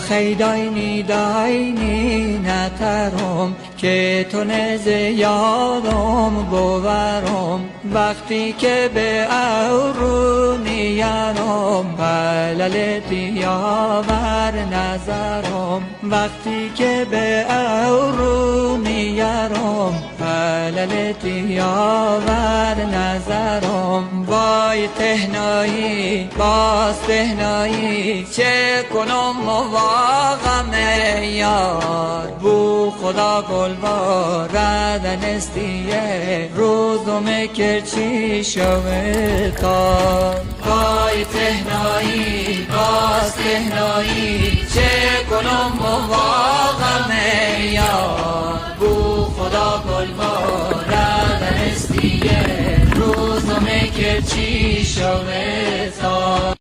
خیداینی داینی نترم که تو نز یادم بورم وقتی که به اورونی یارم بللتی یاور نظرم وقتی که به اورونی یارم بللتی یاور نظرم وای تهنایی باز تهنایی چه کنم واقعم یار بو خدا گل باردنستیه روزم که چی شوه کار وای تهنایی باز تهنایی چه کنم واقعم یار بو خدا گل باردنستیه روزم که چی شوه کار